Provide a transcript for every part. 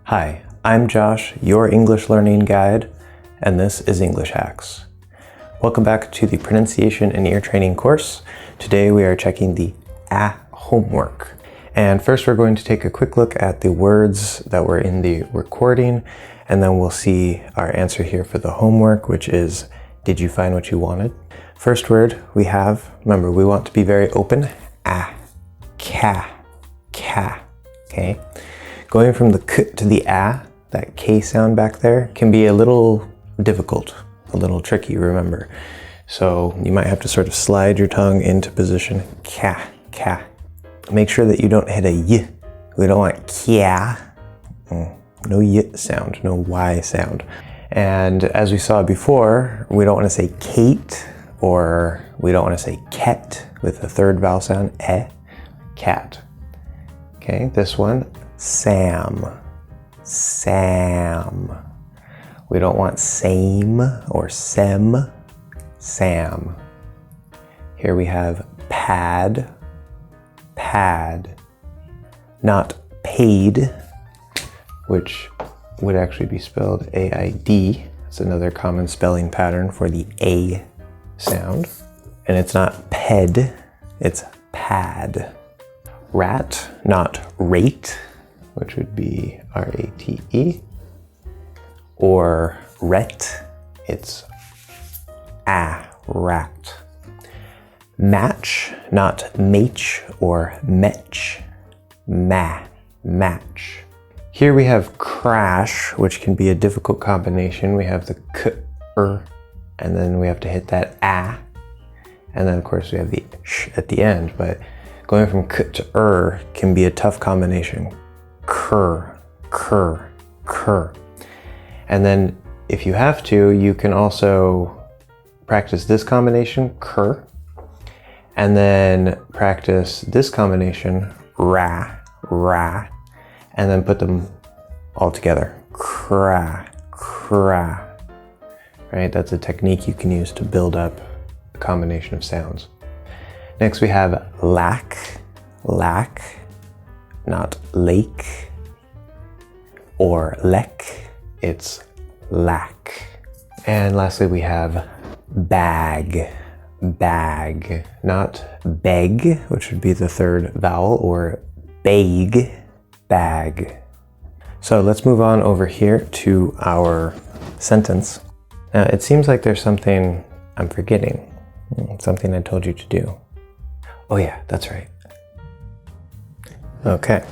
Hi, I'm Josh, your English learning guide, and this is English Hacks. Welcome back to the pronunciation and ear training course. Today we are checking the homework. And first we're going to take a quick look at the words that were in the recording, and then we'll see our answer here for the homework, which is, did you find what you wanted? First word we have, remember we want to be very open, ka, okay? Going from the k to the that K sound back there can be a little difficult, a little tricky, remember. So you might have to sort of slide your tongue into position, ka. Make sure that you don't hit a y. We don't want kya. No y sound, no y sound. And as we saw before, we don't want to say Kate, or we don't want to say ket with the third vowel sound, cat. Okay, this one, Sam. We don't want same or sem, Sam. Here we have pad, not paid, which would actually be spelled A-I-D. It's another common spelling pattern for the A sound. And it's not ped, it's pad. Rat, not rate, which would be R-A-T-E. Or ret, it's rat. Match, not mach or metch, match. Here we have crash, which can be a difficult combination. We have the k-er, and then we have to hit that and then of course we have the sh at the end, but going from k to er can be a tough combination. Cur. And then if you have to, you can also practice this combination, cur, and then practice this combination, ra, and then put them all together, cra. Right? That's a technique you can use to build up a combination of sounds. Next we have lack, not lake, or lek, it's lack. And lastly we have bag, not beg, which would be the third vowel, or bag. So let's move on over here to our sentence. Now it seems like there's something I'm forgetting, something I told you to do. Oh yeah, that's right. Okay.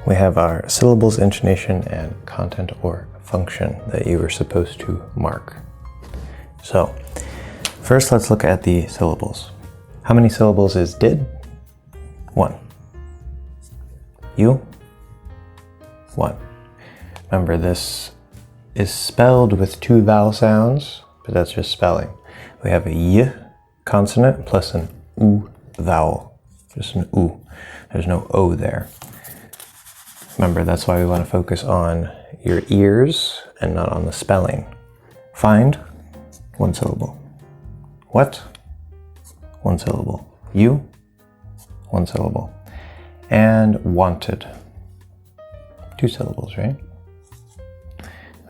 We have our syllables, intonation, and content or function that you were supposed to mark. So first let's look at the syllables. How many syllables is did? 1. You? 1. Remember, this is spelled with 2 vowel sounds, but that's just spelling. We have a y consonant plus an u vowel, just an u. There's no o there. Remember, that's why we want to focus on your ears and not on the spelling. Find, 1 syllable. What? 1 syllable. You? 1 syllable. And wanted. 2 syllables, right?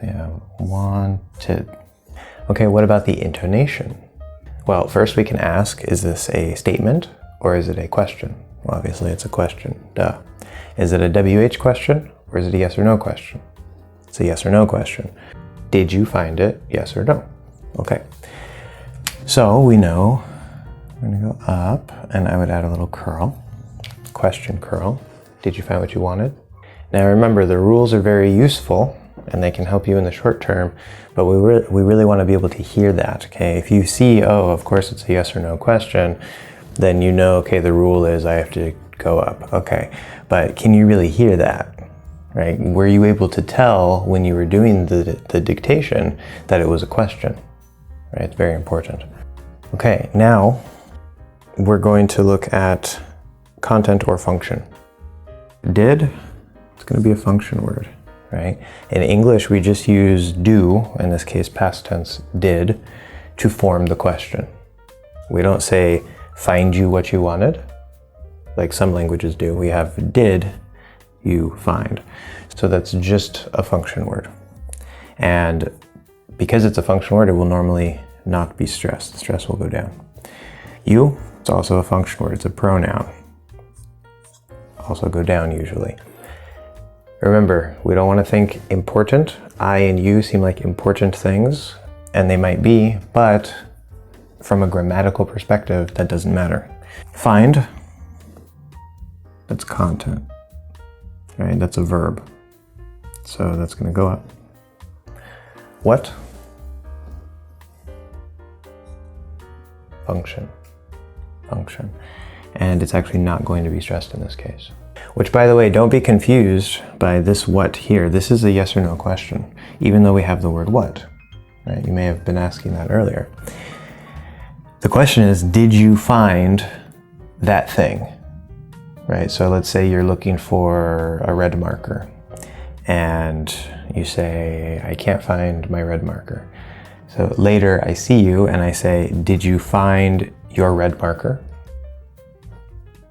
We have wanted. Okay, what about the intonation? Well, first we can ask, is this a statement or is it a question? Well, obviously it's a question, duh. Is it a WH question or is it a yes or no question? It's a yes or no question. Did you find it, yes or no? Okay. So we know we're gonna go up, and I would add a little curl, question curl. Did you find what you wanted? Now remember, the rules are very useful and they can help you in the short term, but we really want to be able to hear that, okay? If you see, oh, of course it's a yes or no question, then you know, okay, the rule is I have to go up, okay. But can you really hear that, right? Were you able to tell when you were doing the dictation that it was a question, right? It's very important. Okay, now we're going to look at content or function. Did, it's going to be a function word, right? In English, we just use do, in this case past tense, did, to form the question. We don't say, find you what you wanted, like some languages do. We have did, you find. So that's just a function word. And because it's a function word, it will normally not be stressed. The stress will go down. You, it's also a function word. It's a pronoun. Also go down usually. Remember, we don't want to think important. I and you seem like important things, and they might be, but from a grammatical perspective, that doesn't matter. Find, that's content, right? That's a verb. So that's going to go up. What? Function. Function. And it's actually not going to be stressed in this case. Which, by the way, don't be confused by this what here. This is a yes or no question, even though we have the word what, right? You may have been asking that earlier. The question is, did you find that thing, right? So let's say you're looking for a red marker and you say, I can't find my red marker. So later I see you and I say, did you find your red marker?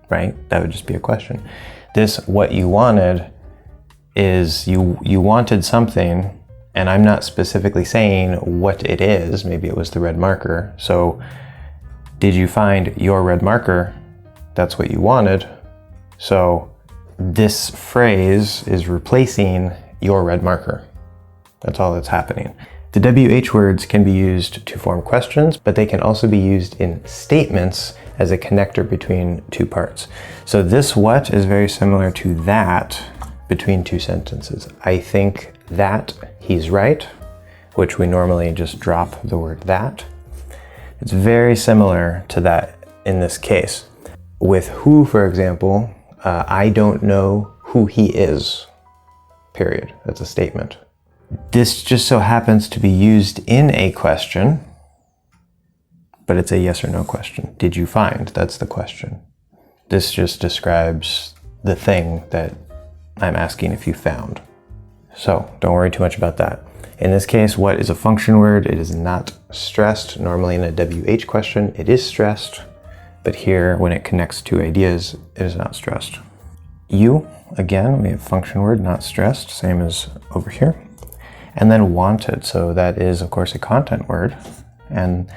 Right? That would just be a question. This, what you wanted, is you wanted something, and I'm not specifically saying what it is. Maybe it was the red marker. So did you find your red marker? That's what you wanted. So this phrase is replacing your red marker. That's all that's happening. The WH words can be used to form questions, but they can also be used in statements as a connector between two parts. So this what is very similar to that between two sentences. I think that he's right, which we normally just drop the word that. It's very similar to that in this case. With who, for example, I don't know who he is, period. That's a statement. This just so happens to be used in a question, but it's a yes or no question. Did you find? That's the question. This just describes the thing that I'm asking if you found. So don't worry too much about that. In this case, what is a function word? It is not stressed. Normally in a WH question, it is stressed, but here when it connects two ideas, it is not stressed. You, again, we have function word, not stressed, same as over here. And then wanted, so that is of course a content word, and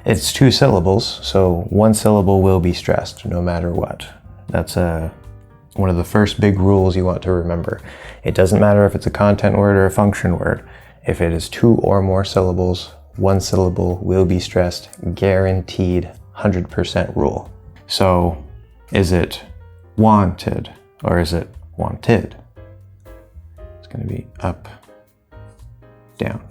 it's 2 syllables, so 1 syllable will be stressed no matter what. That's one of the first big rules you want to remember. It doesn't matter if it's a content word or a function word. If it is 2 or more syllables, 1 syllable will be stressed, guaranteed, 100% rule. So is it wanted or is it wanted? It's going to be up, down.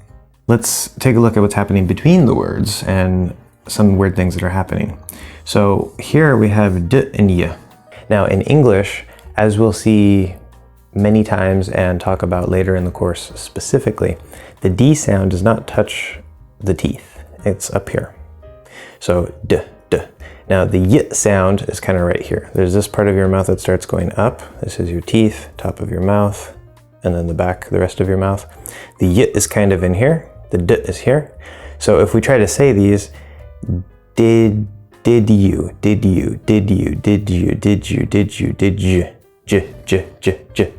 Let's take a look at what's happening between the words and some weird things that are happening. So here we have d and y. Now in English, as we'll see many times and talk about later in the course specifically, the D sound does not touch the teeth. It's up here. So d, d. Now the y sound is kind of right here. There's this part of your mouth that starts going up. This is your teeth, top of your mouth, and then the back, the rest of your mouth. The y is kind of in here. The d is here. So if we try to say these, did you, did you, did you, did you, did you, did you, did you, j, j, j, j.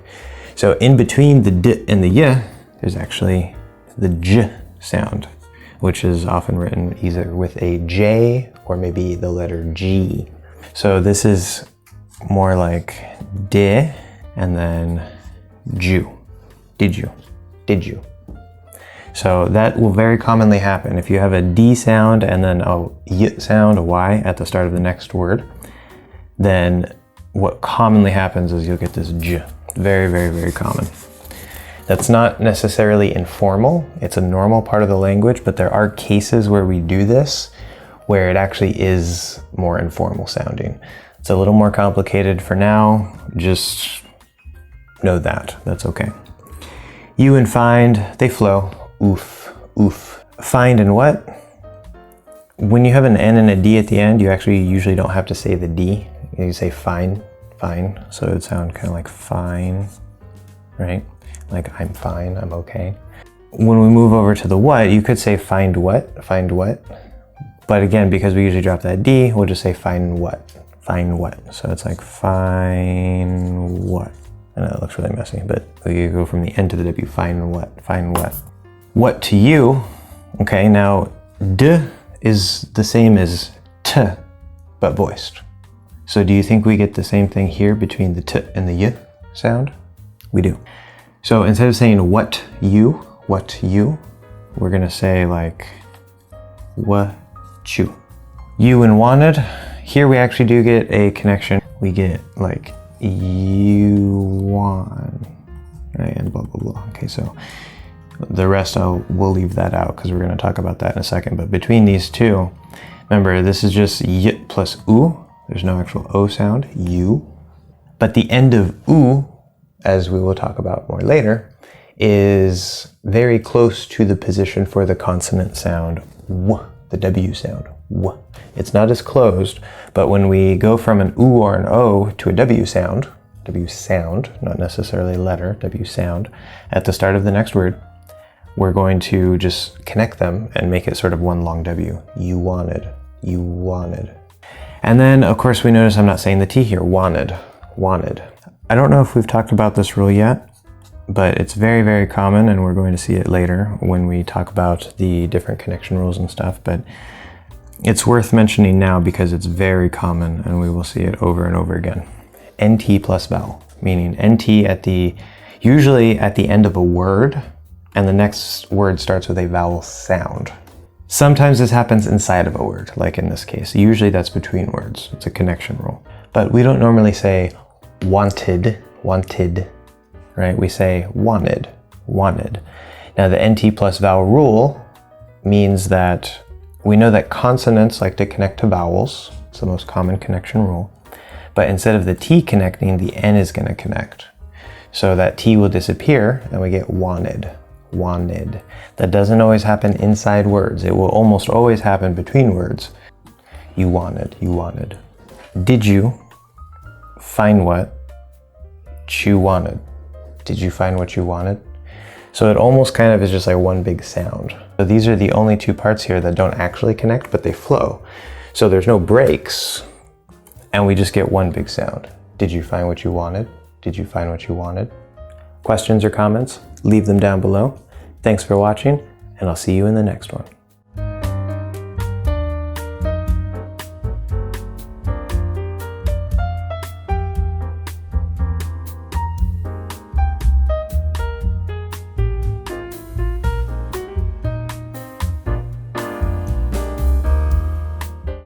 So in between the d and the y, there's actually the j sound, which is often written either with a j or maybe the letter g. So this is more like de and then ju. Did you, did you. So that will very commonly happen. If you have a D sound and then a Y sound, a Y at the start of the next word, then what commonly happens is you'll get this J. Very, very, very common. That's not necessarily informal. It's a normal part of the language, but there are cases where we do this, where it actually is more informal sounding. It's a little more complicated for now. Just know that. That's okay. You and find, they flow. Oof, oof. Find and what? When you have an N and a D at the end, you actually usually don't have to say the D. You say fine, fine. So it would sound kind of like fine, right? Like I'm fine, I'm okay. When we move over to the what, you could say find what, find what. But again, because we usually drop that D, we'll just say find what, find what. So it's like find what. I know it looks really messy, but we go from the N to the W, find what, find what. What to you, okay, now D is the same as T, but voiced. So do you think we get the same thing here between the T and the Y sound? We do. So instead of saying what you, we're gonna say like what you. You and wanted, here we actually do get a connection. We get like you want, right, and blah, blah, blah. Okay, so the rest we'll leave that out because we're gonna talk about that in a second. But between these two, remember this is just y plus u. There's no actual o sound, you. But the end of u, as we will talk about more later, is very close to the position for the consonant sound w, the W sound, w. It's not as closed, but when we go from an U or an O to a W sound, not necessarily letter, W sound, at the start of the next word, we're going to just connect them and make it sort of one long W. You wanted, you wanted. And then, of course, we notice I'm not saying the T here, wanted, wanted. I don't know if we've talked about this rule yet, but it's very, very common, and we're going to see it later when we talk about the different connection rules and stuff, but it's worth mentioning now because it's very common and we will see it over and over again. NT plus vowel, meaning NT usually at the end of a word, and the next word starts with a vowel sound. Sometimes this happens inside of a word, like in this case. Usually that's between words. It's a connection rule. But we don't normally say wanted, wanted, right? We say wanted, wanted. Now the NT plus vowel rule means that we know that consonants like to connect to vowels. It's the most common connection rule. But instead of the T connecting, the N is going to connect. So that T will disappear and we get wanted, wanted. That doesn't always happen inside words. It will almost always happen between words. You wanted, you wanted. Did you find what you wanted? Did you find what you wanted? So it almost kind of is just like one big sound. So these are the only two parts here that don't actually connect, but they flow. So there's no breaks, and we just get one big sound. Did you find what you wanted? Did you find what you wanted? Questions or comments? Leave them down below. Thanks for watching, and I'll see you in the next one.